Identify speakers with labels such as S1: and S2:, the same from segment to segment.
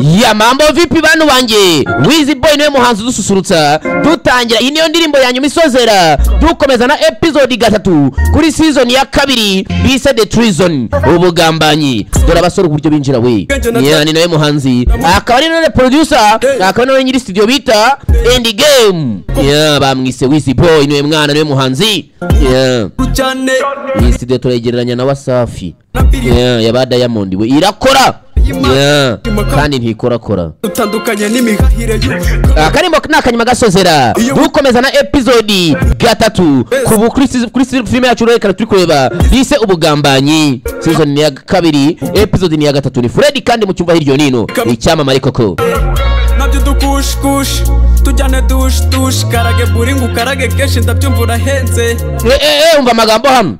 S1: ya mambo vipi bantu banjye Wizzy Boy niwe muhanzi dususurutsa dutangira iyi niyo ndirimbo ya nyuma isozera dukomeza na episode 3 kuri season ya 2 bise The Treason ubugambanyi dore abasore uburyo binjira we ni nawe muhanzi akaba ari nawe producer akaba nawe nyiri studio bita End Game bamwise Wizzy Boy niwe mwana niwe muhanzi iyi studio turegereranya na Wasafi yaba Diamond we irakora kandi ntikorakora utandukanye n'imihahire akarimo nakanyuma gasozera dukomeza na episode 3 kubu kuri film yacu reka turi kureba bise ubugambanyi season ya 2 episode ni ya 3 ni Freddy kandi mu cyumba hiryo nino icyamamare koko
S2: nabyo dukush tujyane dush karage buringu karage keshi ndabyumvura henze
S1: umva amagambo hano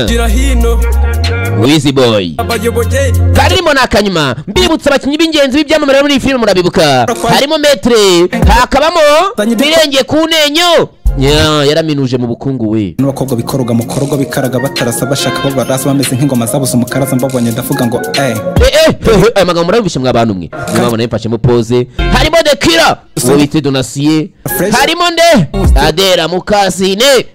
S2: gira hino
S1: Wizzy Boy karimo nakanyuma mbibutsa abakinyi b'ingenzi b'ibyamamare muri film murabibuka harimo Metre hakabamo birenge ku nenyo yaraminuje mu bukungu we
S3: n'abakobwa bikoroga mu korogo bikaraga batarasa bashaka bo barasa bameze nk'ingoma zabuze umukaraza mbabonye ndavuga ngo
S1: amagambo murabishe mwabantu mwe mwabona yifashe mu pose harimo The Killer wite Donasiye harimo nde Adera Mukasine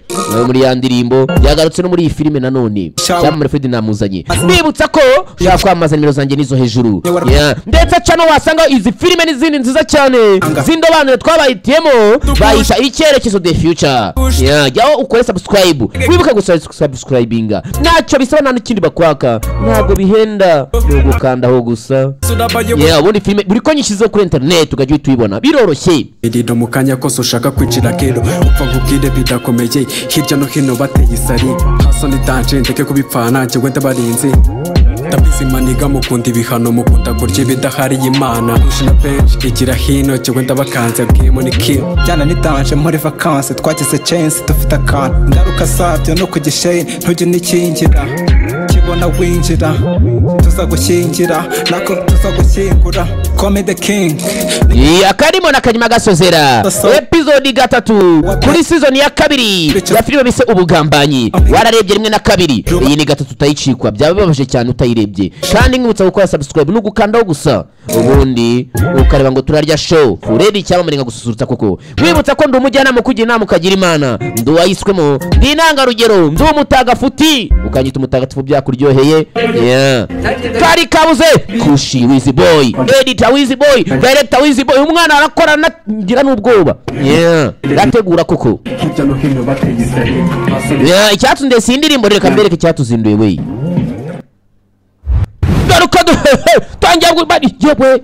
S1: muri ya ndirimbo yagarutse no muri iyi filime nanone cyamamare Freddy namuzanye nibutsa ko ushaka kwamaza nimero zanjye nizo hejuru ndetse cyano wasanga izi filime n'izindi nziza cyane zindobanure twabayitiyemo bayisha icyerekezo The Future jyaho ukore subscribe wibuka gusubscribinga ntacyo bisaba nta n'ikindi bakwaka ntabwo bihenda no gukandaho gusa ubundi filime buri ko nyishyizeho kuri internet ukajya tuyibona biroroshye
S2: irido mu kanya kose ushaka kwicira kero upfa nkubwire bidakomeye hirya no hino bateye isari haso ni danje ndeke kubipfana njyewe ndabarinze ndabizi maniga mukunda ibihano mukunda kurya ibidahari y'Imana ushina page igira hino njyewe ndabakanze bwimo ni kill
S3: cyane ni danje muri vacances twagize chance dufite akantu ngaruka savyo no kugishaye ntujye nikingira kibona winjira tuzagushyingira nako tuzagushyingura Come the King
S1: akarimo nakanyuma gasozera episode 3 kuri season ya 2 ya filime bise ubugambanyi wararebye rimwe na 2 iyi ni 3 utayicikwa byababaje cyane utayirebye kandi nkibutsa gukora subscribe no gukandaho gusa ubundi ukareba ngo turarya show Freddy cyamamare ngagususurutsa koko wibutsa ko ndi umujyana mu kugira inama ukagira Imana ndi wayiswemo ndi inanga rugero ndi umutagafuti ukanyita umutagatifu byakuryoheye kari kabuze kushi Wizzy Boy editor Wizzy Boy director Wizzy Boy umwana arakora ngira n'ubwoba rategura koko icyatunde sindirimbo reka mbereke cyatuzinduye we garuka tangira gubari yewe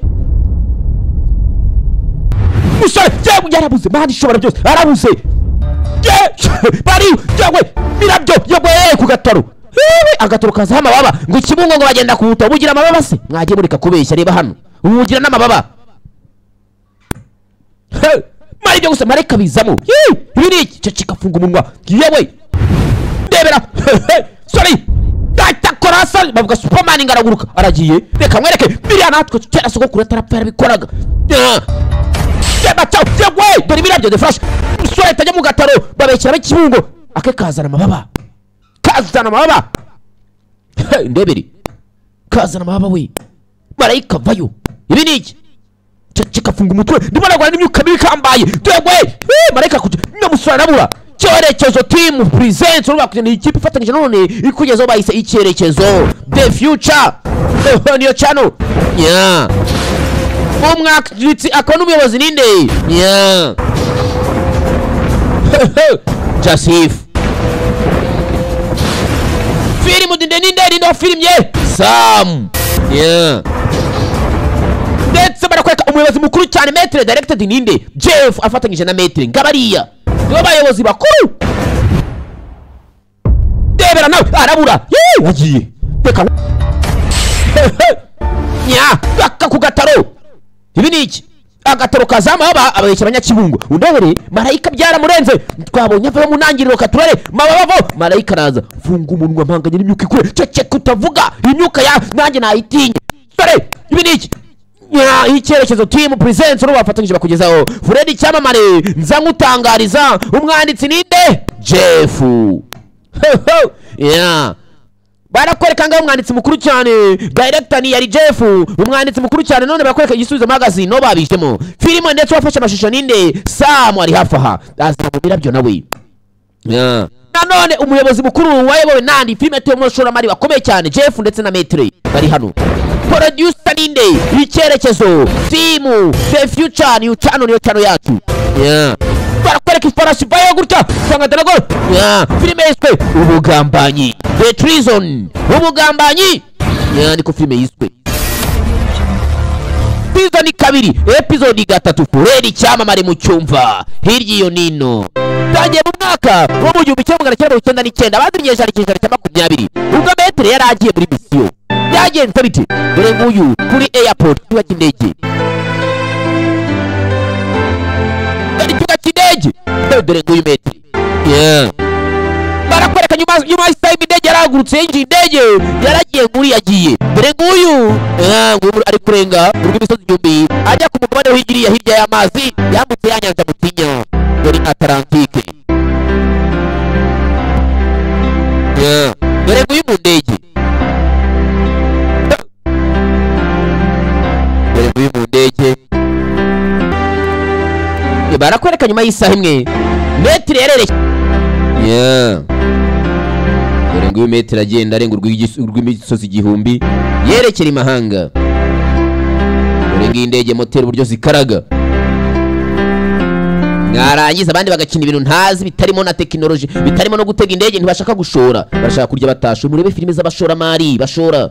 S1: musore yarabuze mani shobora byose arabuze bari yewe birabyo yewe ku gataro agatoro kaza amababa ngo ikibungo ngo bagenda kubuta bugira amababa se mwagiye mureka kubeshya reba hano ubugira n'amababa mari byo gusa mareka bizamo ibiri ceceka funga umunwa yewe ndebera sorry korasa bavuga Superman ngaraguruka aragiye reka mwereke biriya natwe cyera soko kure tarapfera bikoraga yeba cyo yewe dore birabyo The Flash musore tajya mu gataro babekera bakibungo ake kazana amababa ndeberi kazana amababa we marayika vayo ibi niki ceceka funga umutwe ndibona gwa n'imyuka mibi kambaye yewe marayika kujya nyamusora nabura cyerekezo team presents urubakuje ikipe ifatanyije none ikugezaho bayise icyerekezo The Future niyo channel umwaka jitsi akona umuyobozi ninde Jasif film ndende ninde film ye Sam ndetse barakweka umuyobozi mukuru cyane Metre directed ninde Jeff afatanyije na Metre ngabariya abayobozi bakuru debera nawe arabura yagiye reka baka ku gataro ibi niki agataro kazama ababeshya abanyakibungo undebere marayika byaramurenze twabonye ava mu ntangiriro katurare mababo marayika araza funga umunwa mpanganye n'imyuka ikure cece kutavuga imyuka ya nanjye nayitinye dore ibi niki icyerekezo team presents no bafatanyije bakugezaho Freddy cyamamare nza ngutangariza umwanditsi ninde Jeff barakwereka ngaho umwanditsi mukuru cyane, director ni yari Jeff, umwanditsi mukuru cyane, none barakwereka Igisubizo magazine no babishemo filime, ndetse wafashe amashusho ninde Sam ari hafi aha azamubira byo nawe. Nanone umuyobozi mukuru wayobowe nandi filime yo mu shoramari bakomeye cyane Jeff ndetse na Metre bari hano. Producer ninde Icyerekezo Team The Future ni channel yacu. Barakwereka ifarashi bayo gutya sanga darago filime yiswe Ubugambanyi, The Treason, Ubugambanyi. Niko filime yiswe. Season 2 episode 3 Fureri cyamamare mu cyumva hirya iyo nino. Tangiye mu mwaka wo mu 1999 badimyeje ari cyicaro cya 20 ubwo Metre yari agiye muri mission. Byagenze bite? Dore nguyu kuri airport kiwa kindege. Dore nguyu Metre. Barakwereka nyuma y'isayime indege yaragurutse yinjiye indege yaragiye muri yagiye. Dore nguyu nguyu ari kurenga urw'imisozi igihumbi ajya ku mugabane w'igiriya hirya y'amazi yambutse yanyanja mutinya dore Atlantique. Dore nguyu mu ndege. Dore nguyu mu ndege. Barakwereka nyuma y'isaha imwe Metre yarereke. Dore nguyu Metre agenda arenga urw'imisozi igihumbi yerekera imahanga. Dore ngiyi indege moteri uburyo zikaraga. Mwarangiza abandi bagakina ibintu ntazi bitarimo na technology, bitarimo no gutega indege, ntibashaka gushora, bashaka kurya batasho. Murebe filime z'abashoramari bashora.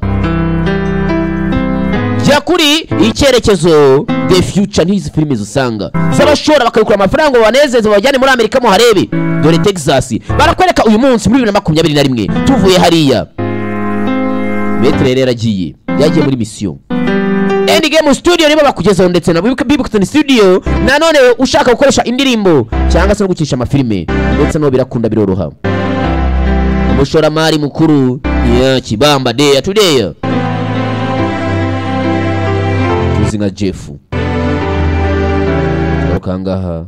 S1: Jya kuri Icyerekezo The Future n'izi filime zisanga z'abashora bakabikura amafaranga banezeze bajyane muri Amerika mo harebe. Dore Texas barakwereka uyu munsi muri 2021 tuvuye hariya. Metre rero yagiye muri mission Endgame Studio nibo bakugezaho, ndetse na Bibukton Studio nanone ushaka gukoresha indirimbo cyangwa se no gukisha amafilime ndetse no birakunda biroroha. Umushoramari mukuru Kibamba Day today tuzinga Jeff kangaha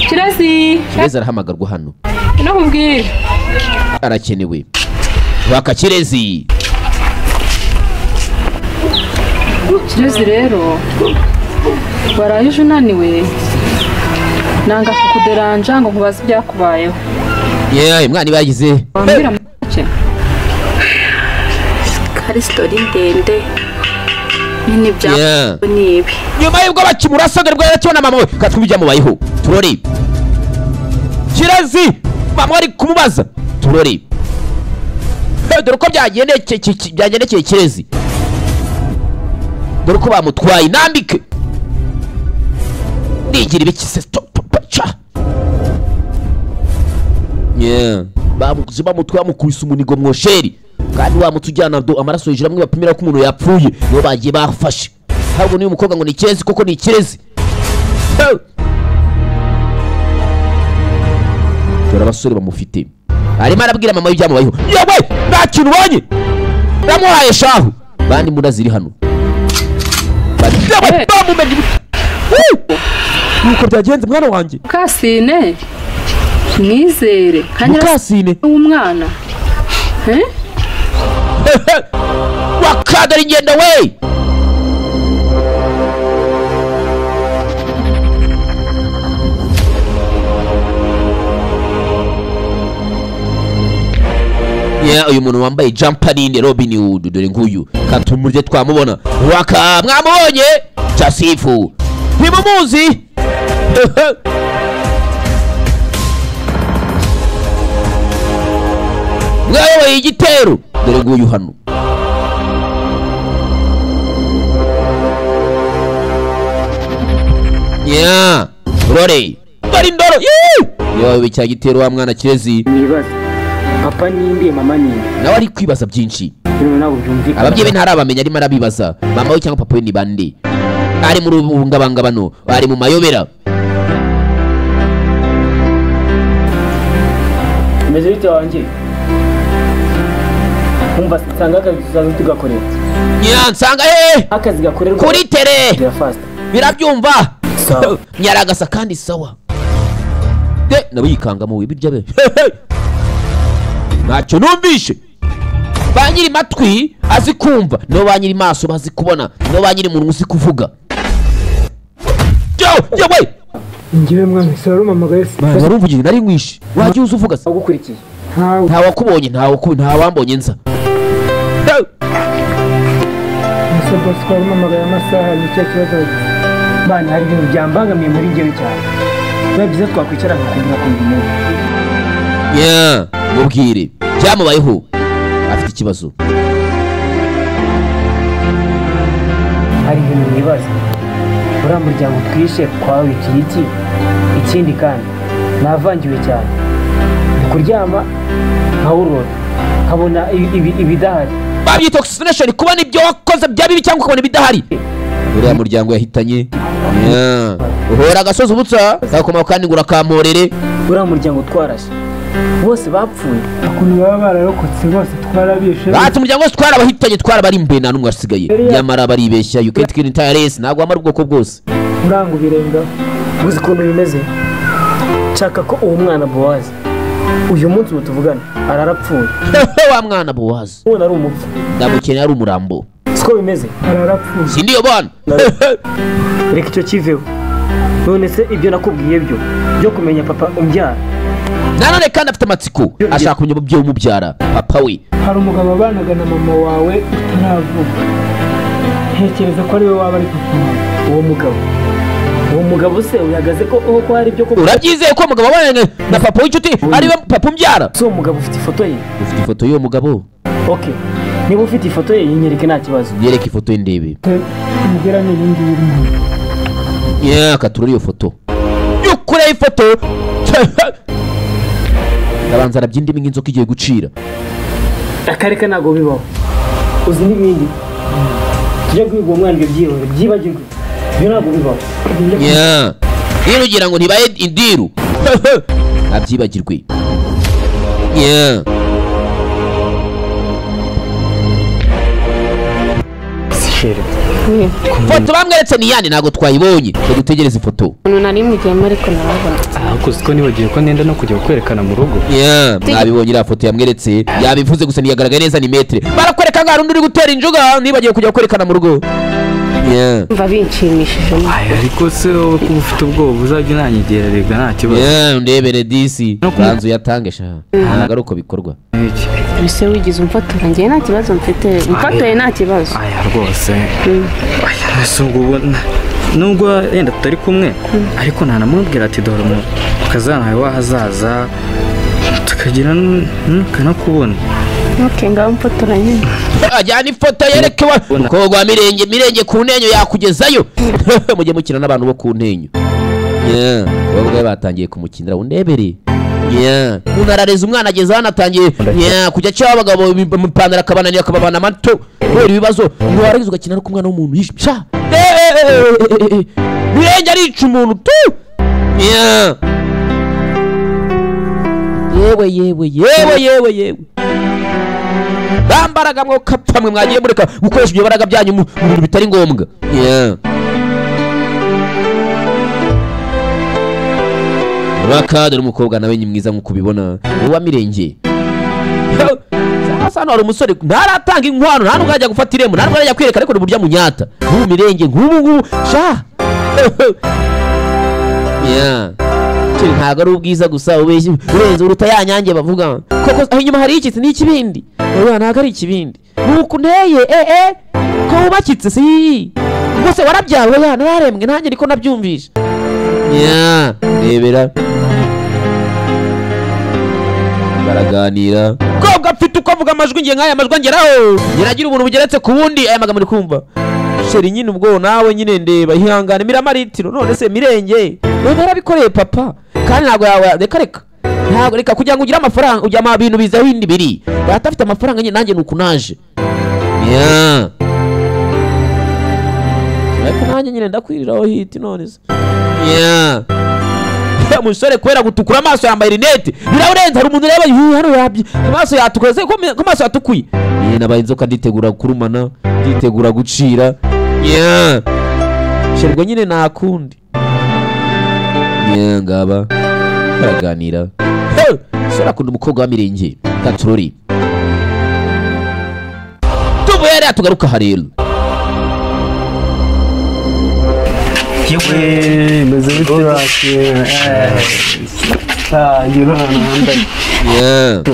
S1: Kirezi arahamagarwa hano
S4: nakubwira
S1: arakenewe baka Kirezi
S4: rero waraje unaniwe nanga kukuderanja ngo nkubaze ibyakubayeho.
S1: Mwana bagize
S4: wambwira make
S5: kari story ndende nini bya nibi
S1: nyuma y'ubwo bakimurasanga rwera cyona mama we katwibijya mu bayiho turori Kirezi mama ari kumubaza turori. Dore ko byagendekeye Kirezi, dore ko bamutwaye nambike nigira ibikise bamutwaye mukubise umunigo mwosheri, kandi wamutujyana amaraso hejuru amwe bapimira ko umuntu yapfuye nibo bagiye bafashe. Ntabwo niyo mukobwa ngo ni Kirezi koko ni Kirezi. Dore abasore bamufite arimo arabwira mama y'ibyamubayeho. Yewe nta kintu ubonye namuhaye shahu bandi mbunda ziri hano bamumenye nuko byagenze mwana wanjye.
S4: Kasine mwizere
S1: Kasine
S4: umwana
S1: wakadari ngenda we. Uyu muntu wambaye jumper ninde Robin Hood, dore nguyu katumurye twamubona waka mwamubonye Jasifu ntibumuzi. Mwayoboye igitero, dore nguyu hano. Rore bari ndoro yawe cya gitero wa mwana Kirezi.
S6: Nibaza papa ninde mama ninde
S1: nawe ari kwibaza byinshi.
S6: Ababyeyi
S1: be ntarabamenya arimo arabibaza mama we cyangwa papa we ni bande. Ari mu rubungabangabano, ari mu mayobera.
S6: meze bite wanjye kumva sanga akazi tuzaza tugakorera.
S1: Nsanga
S6: akazi gakorerwa
S1: kuri tere
S6: fast
S1: birabyumva. Nyaragasa kandi sawa nabo yikangamo ibirya be ntacyo numvishe ba nyiri matwi azi kumva no ba nyiri maso bazi kubona no ba nyiri umuntu uzi kuvuga yewe
S7: ngiwe mwami saruma magayesi
S1: barumvugije nari ngwishe wagiye uzuvuga se
S6: ugukurikiye
S1: nta wakubonye nta wambonye nza
S7: Musabwa saruma magaya amasaha nicyo kibazo
S6: bana hari ibintu byambangamiye muri njyewe cyane biba byiza twakwicara nkakubwira ko mbimenya
S1: mubwire byamubayeho afite ikibazo
S6: hari ibintu nibaza uriya muryango twishe twawiciye iki ikindi kandi navangiwe cyane ni kuryama nkawurota nkabona ibidahari
S1: babyita oxygenation kubona ibyo wakoze bya bibi cyangwa ukabona ibidahari uriya muryango yahitanye uhora agasozi ubutsa kakoma kandi ngura kamporere
S6: uriya muryango twarashe bose bapfuye
S7: ukuntu baba bararokotse bose twarabishe
S1: bati umuryango wose twarabahitanye twarabari imbe nta n'umwe wasigaye nyamara baribeshya you can't kill entire race ntabwo wamara ubwoko bwose
S7: uranga ubirengaho
S6: uzi ukuntu bimeze nshaka ko uwo mwana Bowazi uyu munsi ubu tuvugana ararapfuye
S1: wa mwana Bowazi
S6: ubona ari umupfu
S1: ndamukeneye ari umurambo
S6: siko bimeze
S7: ararapfuye
S1: si ndiyo bana
S6: reka icyo kiveho none se ibyo nakubwiye byo kumenya papa umbyara
S1: nanone kandi afite amatsiko ashaka kumenya umubyeyi umubyara papa we
S7: hari umugabo abanaga na mama wawe utaravuga ntekereza ko ari we waba ari papa wawe
S6: uwo mugabo se uhagaze ko hari ibyo koko
S1: urabyizeye ko umugabo abana na papa w'inshuti ari we papa umbyara
S6: si uwo mugabo ufite ifoto ye
S1: ufite ifoto y'uwo mugabo
S6: okay niba ufite ifoto ye yinyereke nta kibazo
S1: yereka ifoto ye ndebe
S7: mbwira n'ibindi birimo
S1: akatura iyo foto yukureye ifoto ndabanza arabya indimi nk'inzoka igiye gucira
S6: akareka ntabwo bibaho uzi n'ibindi tujya kwiga uwo mwana ibyo byihore byibagirwe ibyo ntabwo bibaho
S1: rero ugira ngo ntibaye indiru abyibagirwe foto bamweretse ni yandi ntabwo twayibonye twe dutegereza ifoto
S4: nari mugiyemo ariko narabona
S2: ahubwo siko nibagiwe ko nenda no kujya kwerekana mu rugo
S1: mwabibonye iriya foto yamweretse yabivuze gusa ntiyagaragaye neza ni metere barakwereka nka rundi uri gutera injuga nibagiwe kujya kwerekana mu rugo
S4: mva binshimishije
S2: ariko se wowe kuba ufite ubwoba uzajya unanyegera rega nta kibazo
S1: ndebere disi banzu yatange sha ntabwo ari uko bikorwa
S4: ese wigize umfotora njyewe nta kibazo mfite umfotoye nta kibazo
S2: aya rwose ese ubwo nubwo yenda tutari kumwe ariko ntanamubwira ati dore ukazana nawe wahazaza tukagira nukanakubona
S4: ngaho mfotora nyine
S1: ajyana ifoto yerekewe umukobwa wa mirenge ku ntenyo yakugezayo mujye mukina n'abantu bo ku ntenyo ababwa batangiye kumukinira undebere unarareza umwana ageze hano atangiye kujya acaho abagabo ipantaro akabananira akababana amato kubera ibibazo ntiwarangiza ugakina no ku mwana w'umuntu yisha mirenge arica umuntu tu yewe bambaraga mwo kapamwe mwagiye mureka gukoresha ibyo baraga byanyu mu bintu bitari ngombwa bakadera umukobwa nawe mwiza nk'uko ubibona uwa mirenge hano hari umusore ntaratanga inkwano nta nubwo ajya gufata irembo nta nubwo ajya kwereka ariko ni burya munyata nk'ubu mirenge nk'ubu sha ntabwo ari ubwiza gusa urenze uruta ya nyange bavuga koko aho inyuma hari ikitse n'ikibindi ntabwo ari ikibindi nuko nteye ko wubakitse si rwose warabyawe nararembwe nanjye niko nabyumvisha rebera baraganira kobwa mfite uko avuga amajwi ngiye nk'aya majwi angeraho nyiragira ubuntu bugeretse ku wundi aya magambo uri kumva sheri nyine ubwo nawe nyine ndeba ihangane miramaritiro none se mirenge none yarabikoreye papa kandi ntabwo yawe reka ntabwo reka kugira ngo ugire amafaranga ujya mu bintu bizaho ibindi biri batafite amafaranga nyine nanjye nuko naje ariko nanjye nyine ndakwiriraho hiti none se umusore kubera gutukura amaso yambaye rinete biraurenze hari umuntu ureba hano yabye amaso yatukuye se ko amaso yatukuye nabaye inzoka nditegura kurumana nditegura gucira sherwa nyine nakundi ngaba baraganira sora akunda umukobwa wa Mirenge Katurori tuvuye rero tugaruka harero
S2: yewe meze bite bake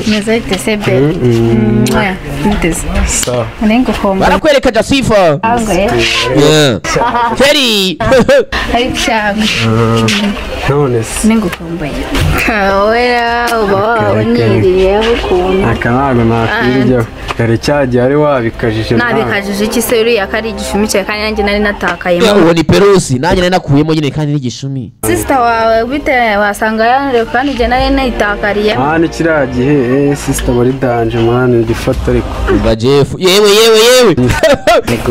S5: meze bite sebe muteze
S2: sawa
S5: nengo komba
S1: barakwereka Jasifa Feri
S5: ari cyangwa
S2: none se
S5: nengo komba wera uba wanyiriye ukuntu
S2: akanago nakwirya kare cyagiye ari wabikajije
S5: nabikajije iki se uriya kari igishumi cye kandi nanjye nari natakaye
S1: uwo ni Perusi nanjye nari nakuyemo nyine kandi n'igishumi
S5: sister wawe bite wasanga yanire kandi je nari nayitakariye
S2: mani kiriya gihe sister wari danje mani gifata ariko
S1: umva Jeff yewe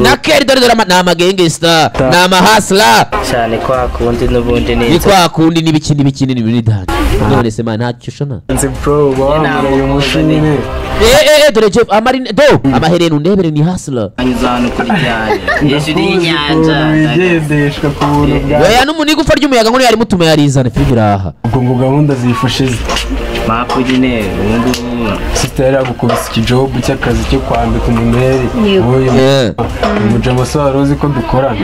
S1: na Keri dore n'amagenge star n'amahasla
S8: cyane kwa kundi n'ubundi
S1: ni kwa kundi n'ibikindi n'ibindi danje none se man ntacyo ushona
S2: nzi bro bamuraye umushini
S1: dore Jeff amarine do amahereno ndebere ni hasla
S8: anyuzana kuri cyane hejuru y'inyanja
S2: wigendeshwa ku buntu bwa
S1: oya n'umuniga upfa ry'umuyaga ngo yari mutume yarizana figiraha
S2: ubwo ngo gahunda zifashe
S8: mapu nyine ubu
S2: sister yari agukubise ikijobu cy'akazi cyo kwambika umuneri umujama so waruzi ko dukorana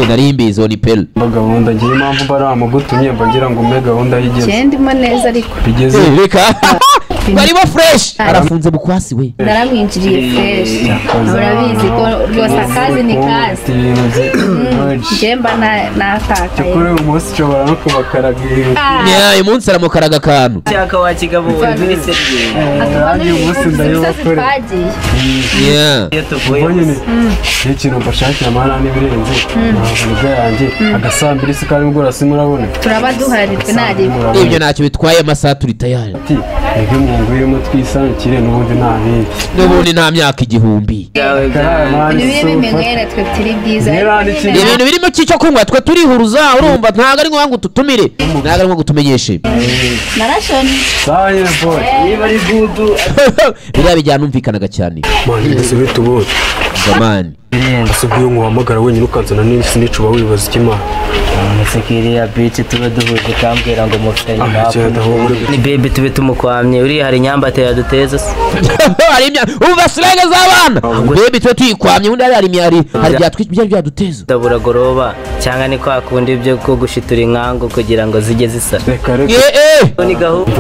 S1: nari imbizo ni pel
S2: gahunda ngira impamvu bari amugutumye mbagira ngo umpe gahunda yigeze
S5: cyendimo neza ariko
S2: bigeze
S1: reka barimo fresh arafunze bukwasi we
S5: naramwinjiriye fresh urabizi ko rwose akazi ni kazi jemba natakaye
S2: kuri uyu munsi ushobora no kubakaraga
S1: uyu munsi aramukaraga akantu
S8: cyaka wakigabo muri serye
S2: uyu munsi ndayibakore ubwo nyine ikintu mbashakira amahana n'ibirenze ntabwo nibwo yanjye agasambira isi kandi ubwo urasi murabona
S5: turaba duhari twe nari
S1: ibyo ntacyo bitwaye amasaha turi tayari
S2: nibwo mwungu irimo twisangikire n'ubundi nta myaka igihumbi
S5: ibintu bimenywera twe turi byiza
S1: ibintu birimo cyo kunywa twe turihuruza urumva ntabwo ari ngombwa ngo tutumire ntabwo ari ngombwa gutumenyeshe
S5: narashoni
S2: sawa nyine boy
S8: niba ari gudu
S1: biriya bijyana umvikanaga cyane
S2: mani mbese bita ubundi
S1: zamani
S2: ese bw'iyo nkuhamagara wenyine ukanzana n'isi uba wibaza ikimana
S8: sekiriya bici tube duhuje kambwira ngo mufitanye mapu ni bebe tube tumukwamye uriya hari inyambate yaduteza se
S1: ubu basilenge z'abana bebe tube tuyikwamye undi hari ibyo byaduteza
S8: ndabura goroba cyangwa ni kwa kundi ibyo ko gushitura inkangu kugira ngo zijye zisa
S2: reka
S8: ni gahunda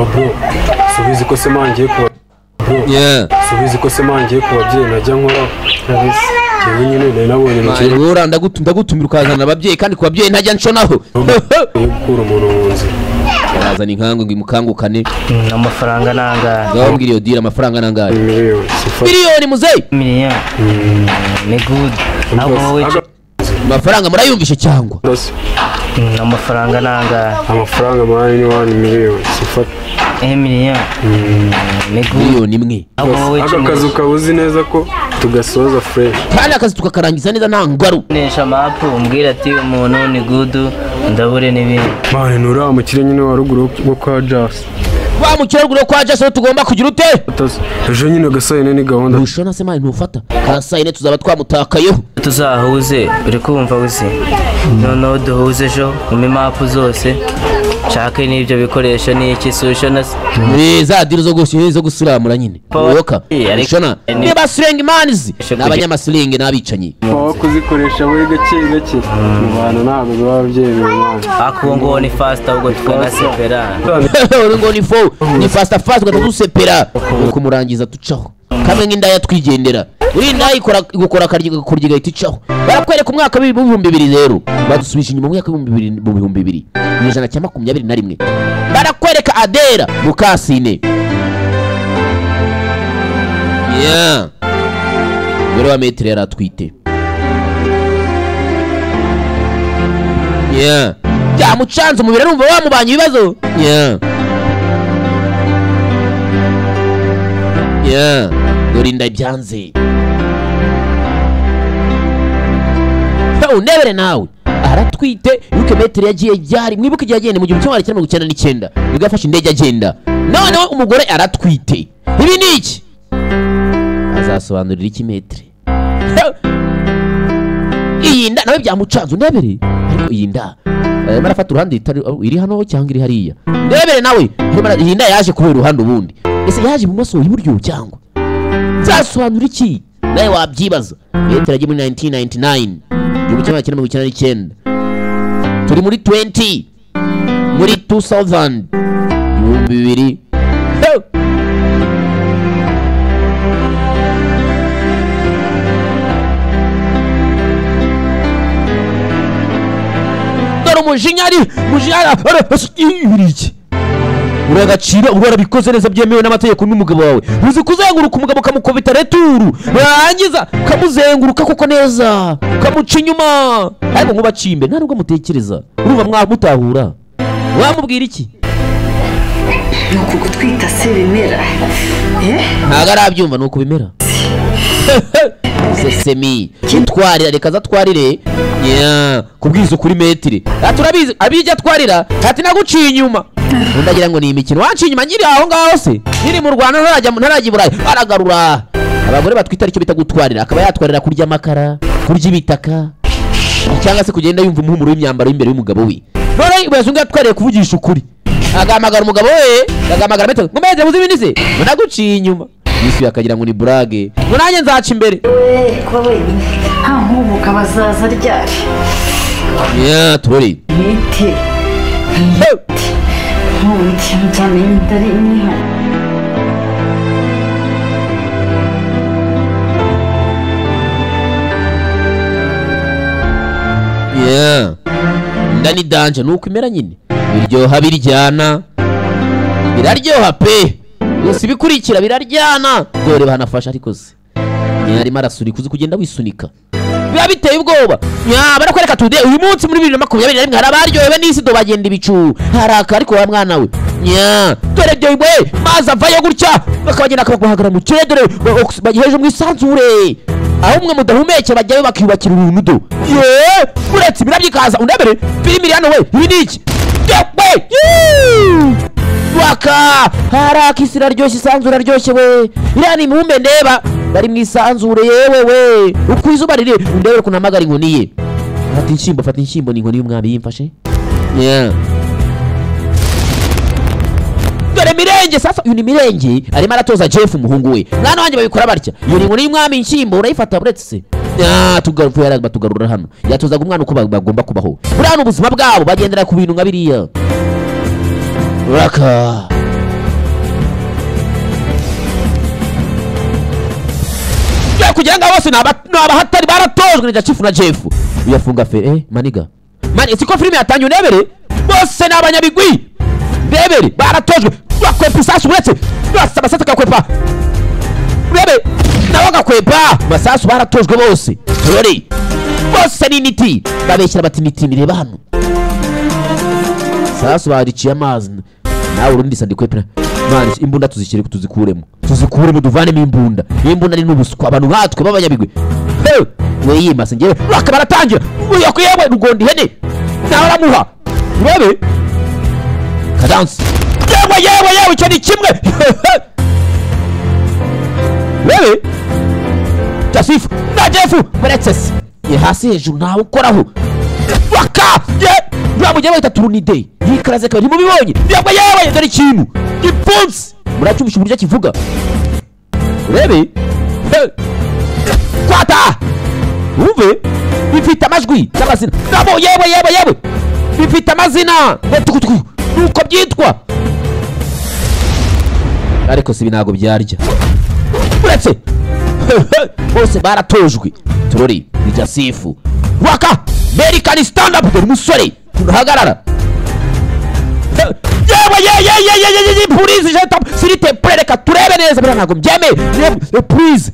S2: subizi ko se mangiye kuba subizi ko se mangiye ku babyeyi najya nkora yewe nyine nari nabonye
S1: mukuru ndagutumira ukazana ababyeyi kandi ku babyeyi ntajya nshonaho
S2: gukura umuntu mu nzira
S1: yazana inkangu ngo imukangukane
S8: amafaranga nangahe
S1: ndababwira iyo dira amafaranga nangahe miliyoni muzeyi
S8: miliyoni ni good abo wowe
S1: amafaranga murayumvishe cyangwa
S8: amafaranga nangahe
S2: amafaranga mani ni 1 miliyoni sifata
S8: miliyoni ni good
S1: miliyoni imwe
S2: aka kazi ukabuzi neza ko tugasoza fresh
S1: kandi akazi tukakarangiza neza nta ngaru
S8: nesha mapu umbwira ati umuntu ni good ndabure n'ibindi
S2: mani nura mukire nyine wa ruguru wo kwa Jazz
S1: wa mukire ruguru kwa Jazz tugomba kugira ute
S2: ejo nyine gasayine ni gahunda
S1: ushona se mani ntufata kasayine tuzaba twamutakayeho
S8: tuzahuze uri kumva uzi noneho duhuze ejo mu mapu zose nshake n'ibyo bikoresho n'iki sushona
S1: za diri zo gusiramura nyine yoka ushona niba basirenga imanizi n'abanyamasiringi n'abicanyi
S2: aho kuzikoresha we gake mu bantu ntabwo biba byemewe mwana
S8: ako ngo ni fast ahubwo tukanasepera
S1: uri ngo ni fast ugatadusepera kumurangiza tucaho kamwe nk'indaya twigendera uri indaya igukora kurya igahita icaho barakwereka umwaka w'ibihumbi 2000 rero badusubisha inyuma mu mwaka w'ibihumbi 2000 mu ijana cya 21 barakwereka Adera Mukasine rero wa metre yaratwite byamucanze umubiri arumva wamubanye ibibazo dore inda byanze unebere nawe aratwite yuko metere yagiye ryari mwibuke igihe agenda mu 1999 bigafasha indege agenda noneho umugore aratwite ibi ni iki azasobanurira iki metere iyi nda nawe byamucanze unebere ariko iyi nda marafata uruhande iri hano cyangwa iri hariya ndebere nawe hinda yaje kubera uruhande ubundi ese yaje ibumoso iburyo cyangwa nzasobanura iki nawe wabyibaza leta yagiye muri 1999 turi muri 20 muri 2000 2000 umujinyari ibiriki uragacira urabikoze neza byemewe n'amategeko n'umugabo wawe uzi kuzenguruka umugabo kamukubita returu rangiza kamuzenguruka koko neza kamuca inyuma ariko nkubacimbe nta nubwo mutekereza urumva mwamutahura wamubwira iki
S9: nuko gutwita se bimera
S1: ntago arabyumva nuko bimera sesemi kitwarira reka zatwarire kubwiza kuri metire turabizi abijya atwarira ati naguciye inyuma ndagira ngo ni imikino wanciye inyuma nyiri aho ngaho se nyiri mu Rwanda ntarajya burayi aragarura abagore batwita aricyo bita gutwarira akaba yatwarira kurya amakara kurya ibitaka cyangwa se kugenda yumva umuhumuro w'imyambaro imbere y'umugabo we none ubazungu yatwariye kuvugisha ukuri agamagara umugabo we agamagara metero ngo meze muzi ibindi se naguciye inyuma Yesu akagira ngo ni burage ngo nanjye nzaca imbere
S9: kuba wenyine nta nkubuka bazaza ryari
S1: turore
S9: bite ntubuke cyane n'itari imwe
S1: ndani danje nuko imera nyine biryoha biryana biraryoha pe gusa ibikurikira biraryana dore banafasha ariko se arimo arasunika uzi kugenda wisunika biba biteye ubwoba barakwereka tude uyu munsi muri 2021 hari abaryohewe n'isi do bagenda ibicu haraka ariko wa mwana we dore byo ibwe maze avayo gutya bakabagenda akabaguhagara mu kirere dore bagiheje mu isanzure aho umwe mudahumeke bajyayo bakiyubakira uruntu do uretse birabyikaza undebere filimi hano we ibi niki waka haraka isi iraryoshye isanzure aryoshye we iriya ni imibumbe ndeba bari mu isanzure yewe we uko izuba riri undebere kunamagara inkoni ye fata inshyimbo ni inkoni y'umwami yimfashe dore mirenge sasa uyu ni mirenge arimo aratoza Jeff umuhungu we mwana wanjye babikora batya iyo ni inkoni y'umwami inshyimbo urayifata uretse se tugarura hano yatozaga umwana uko bagomba kubaho buriya ubuzima bwabo bagendera ku bintu nka biriya raka kugira ngo bose n'abahatari baratojwe na Chief na Jeff uyafunga fe maniga mani siko filime yatangiye unebere bose n'abanyabigwi ndebere baratojwe bakwepa isasu uretse basata kakwepa urebe nawe agakwepa masasu baratojwe bose dore bose ni niti babeshyira bati niti nireba hano sasu bariciye amazi nawe urundi sandi kwepera mani imbunda tuzikuremo duvanemo imbunda ni n'ubuswa abantu nkatwe b'abanyabigwe we yimase ngewe bakabaratangira yakwewe rugondi hene nawe aramuha urebe kadansi yewe icyo ni kimwe urebe Jasifu na Jeff baretse se hasi hejuru ntawe ukoraho waka ntabwo bahita turunide yikaraze kabiri mubibonye yewe dore ikintu gipunsi muracyumvisha uburyo kivuga urebe kwata umve bifite amajwi y'amazina nabo yewe bifite amazina nuko byitwa ariko si binago byarya uretse bose baratojwe turori ni Jasifu waka American stand up dore musore tunahagarara yewe police jeta sirite prereka turebe neza bira nago mbyeme please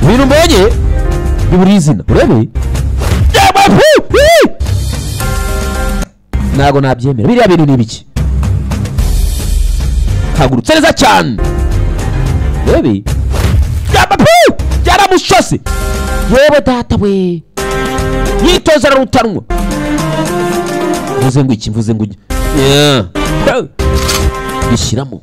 S1: bintu mbonye biburizina urebe yewe nago nabyemera biriya bintu ni biki hagurutse neza cyane urebe yaramushose yewe data we yitoza ararutanwa mvuze ngo iki bishyiramo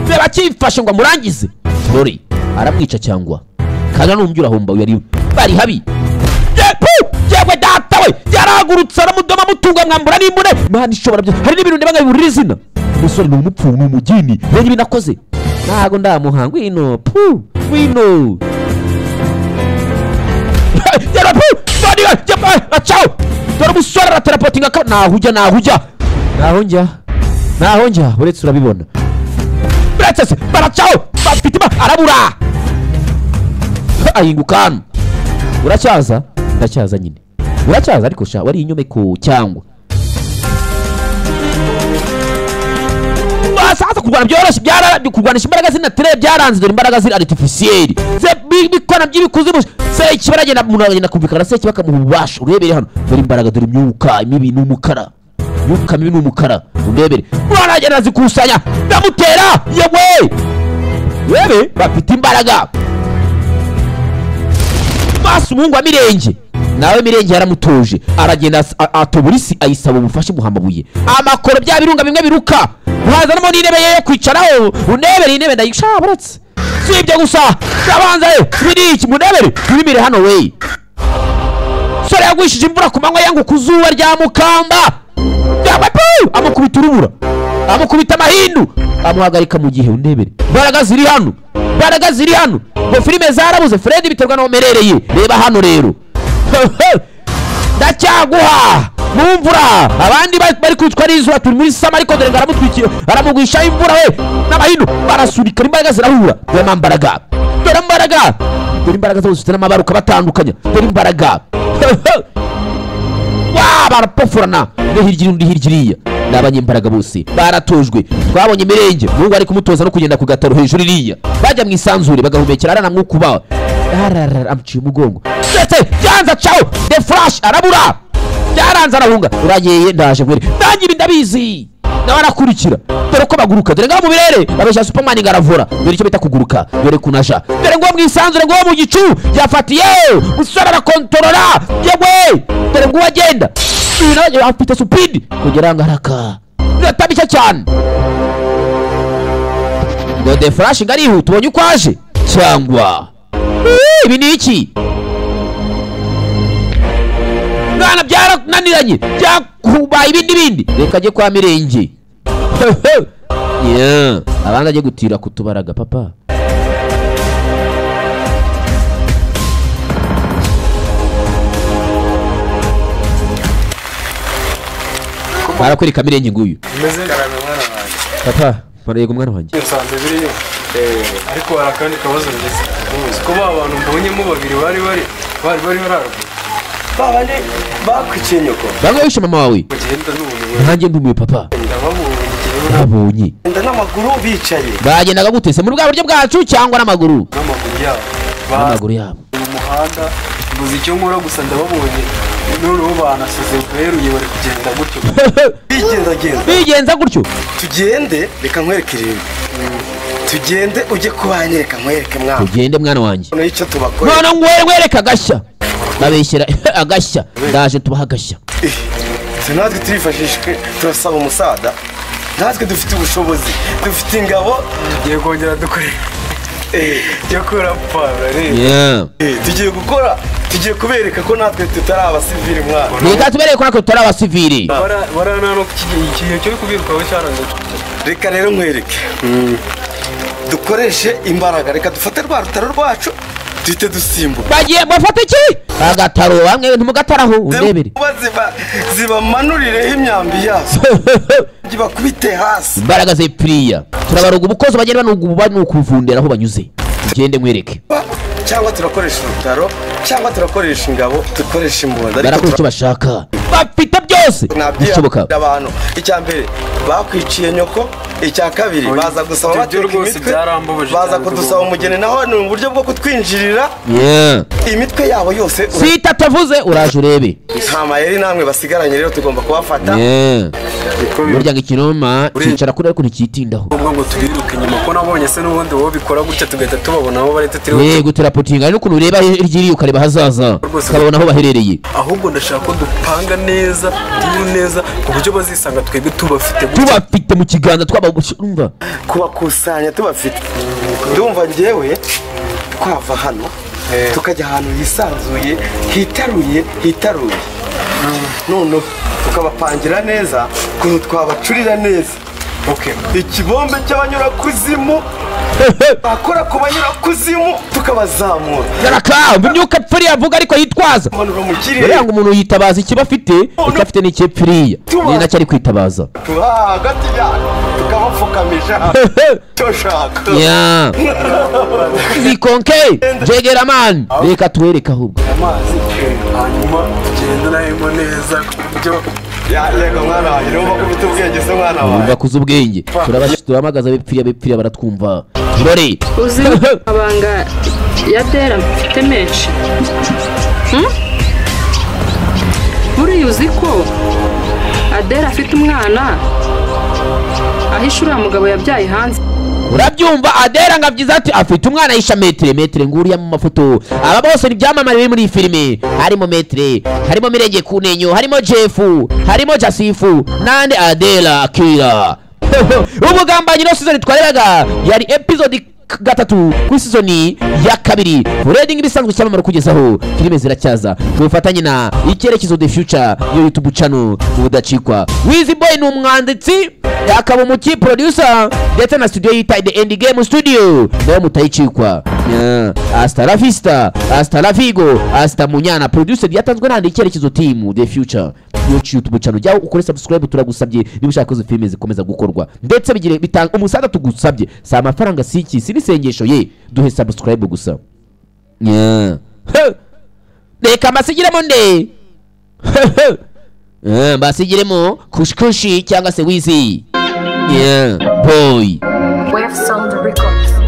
S1: reba cyifashe ngo amurangize dore aramwica cyangwa kaza numbyura homba yari bari habi yewe data we yaragurutse aramudoma mutunga mwambura n'imbune Imana ishobora byose hari n'ibintu ndeba ngabiburira izina umusore ni umupfu ni umugini rege binakoze ntago ndamuhanga wino wino yara bari ciao dore umusore araterapotinga naho njya uretse urabibona uretse baracao bafitima arabura ayingukana uracyaza ndacyaza nyine uracyaza ariko sha wari inyomeko cyangwa sasa kurwana byoroshye kurwanisha imbaraga z'inature byaranze dore imbaraga ziri artificiel bikona by'ibikuzimu se kibaragenda umuntu agenda kumvikana se kibakamuha ububasha urebere hano dore imbaraga dore imyuka imibi n'umukara yuka mibi n'umukara urebere mwana agenda zikusanya ndamutera yewe bafite imbaraga basi umuhungu wa Mirenge nawe Mirenge yaramutoje aragenda atoburisi ayisaba ubufashe muhamabuye amakoro bya birunga bimwe biruka hazanamo n'intebe yo kwicaraho unebere intebe ndayishabaratse si ibyo gusa ndabanza biriki munebere tubimire hano we sore yagwishije imvura ku manywa yangu kuzuba rya mukamba amukubita urubura amukubita amahindu amuhagarika mu gihe unebere imbaraga ziri hano ngo filime zarabuze Fred biterwa no merereye reba hano rero ndacyaguha mu mvura abandi bari kwitwa n'izuba turi muri sama ariko dore ngaramutwikiye aramugwisha imvura we n'amahindu barasurika imbaraga zirahura dore imbaraga zose zifite n'amabaruka batandukanye dore imbaraga barapofurana no hirya n'abanyembaraga bose baratojwe twabonye Mirenge mungu ari kumutoza no kugenda ku gataro hejuru iriya bajya mu isanzure bagahumekera arana mwuka ubaho amuciye umugongo ndetse byanza caho the flash arabura byaranze arahunga urageye ndaje ngwere ndangira ndabizi nawe arakurikira dore ko baguruka dore ngaho mu birere babesha Superman ngaravura dore icyo bita kuguruka dore kunasha dore ngo mu isanzure ngo mu gicu yafatiye musore arakontorora yewe dore ngo agenda naje afite speed kugera ngaraka biratabishya cyane ngo the flash ngarihu tubonye uko aje cyangwa ibi ni iki mwana byarananiranye byakubaye ibindi reka je kwa Mirenge abandi aje gutira kutubaraga papa barakwereka Mirenge nguyu
S2: umeze karame mwana wanjye
S1: papa barego mwana wanjye
S2: nsanze biriyo ariko harakandi kabazo ngeze ko abantu mbonyemo babiri bari babandi bakwiciye nyoko
S1: bamwe wishe mama wawe nanjye ndumiye papa ndabonye
S2: n'amaguru bicaye
S1: bagendaga gutese muri bwa buryo bwacu cyangwa n'amaguru yabo
S2: mu muhanda mbuze icyo nkora gusa ndababonye noneho banasize kweruye bari kugenda gutyo
S1: bigenza gutyo
S2: tugende reka nkwereke irembo tugende ujye kubanyereka nkwereke mwana
S1: tugende mwana wanjye
S2: none icyo tubakora
S1: none nkwereka agashya babeshyira agashya ndaje tubaha agashya
S2: natwe turifashishwe turasaba umusada natwe dufite ubushobozi dufite ingabo tugiye kongera dukore yakora pavare tugiye gukora tugiye kubereka ko natwe tutari abasivili mwana
S1: reka tubereke ko natwe tutari abasivili
S2: barana no ikintu cyo kubirukaho cyaranze reka rero nkwereke dukoreshe imbaraga reka dufate rwa rutaro rwacu duhite dusimbuka
S1: bagiye bafata iki agataro bamwe ntimugataraho undebere
S2: zibamanurireho imyambi yazo bakubite hasi
S1: imbaraga zepfiriya turabaruga ubukozi bagenda banukuvundera aho banyuze tugende nkwereke
S2: cyangwa turakoresha urutaro cyangwa turakoresha ingabo dukoresha imbunda
S1: barakora icyo bashaka bafite byose bishoboka
S2: abantu icya mbere bakwiciye nyoko icya kabiri baza gusaba bateka imitwe baza kudusaba umugeni naho ni uburyo bwo kutwinjirira imitwe yabo yose
S1: sita tavuze uraje urebe
S2: nta mayeri namwe basigaranye rero tugomba kubafata
S1: burya ngo ikinoma cyicara kuri ariko ntikitindaho
S2: ngo turiruke inyuma ko nabonye se n'ubundi wowe bikora gutya tugahita tubabona aho bari tutiriwe
S1: yego turapotinga ariko ureba ryiriye ukareba hazaza ukabona aho baherereye
S2: ahubwo ndashaka ko dupanga neza ku buryo bazisanga twebwe
S1: tubafite mu kiganza twabagusha urumva
S2: kubakusanya tubafite ndumva njyewe
S10: twava hano tukajya ahantu hisanzuye hitaruye noneho tukabapangira neza ukuntu twabacurira neza ikibombe cy'abanyura kuzimu bakora ku banyura kuzimu tukabazamura
S1: yaraka imyuka pfiri yavuga ariko yitwaza buriya ngo umuntu yitabaza ikiba afite icyo afite n'icyo pfiriya ni nacyo ari kwitabaza
S10: hagati yacu tukabapfukamisha icyo ushaka
S1: zikonke jegeraman reka tuwereke ahubwo
S10: amazi hanyuma tugendanamo neza ku buryo yego mwana wanjye urumva ko ufite ubwenge se mwana wanjye
S1: urumva kuza ubwenge turamagaza abepfiriya baratwumva rore
S4: uzi abanga ya dera mfite menshi buriya uzi ko adera afite umwana ahisha uriya mugabo yabyaye hanze
S1: urabyumva adera ngo abyiza ati afite umwana yisha metere nguriya mu mafoto aba bose ni ibyamamare biri muri iyi filime harimo metere harimo mirenge kunenyo harimo jefu harimo jasifu nande adera akira ubugambanyi no season twareraga yari episode 3 kuri season ya 2 reading ibisanzwe cyamamara kugezaho filime ziracyaza tufatanye na icyerekezo the future yo YouTube channel ubudacikwa Wizzy Boy ni umwanditsi akaba umuki producer ndetse na studio yita The End Game Studio nayo mutayicikwa hasta la vista hasta la vigo hasta munyana producer yatanzwe n'andi icyerekezo team the future YouTube channel jyaho ukore subscribe turagusabye niba ushaka ko filime zikomeza gukorwa ndetse bigire bitanga umusada tugusabye sa amafaranga siki sinisengesho ye duhe subscribe gusa reka masigiremo nde basigiremo kushikushi cyangwa se Wizzy Boy
S11: We have sound records.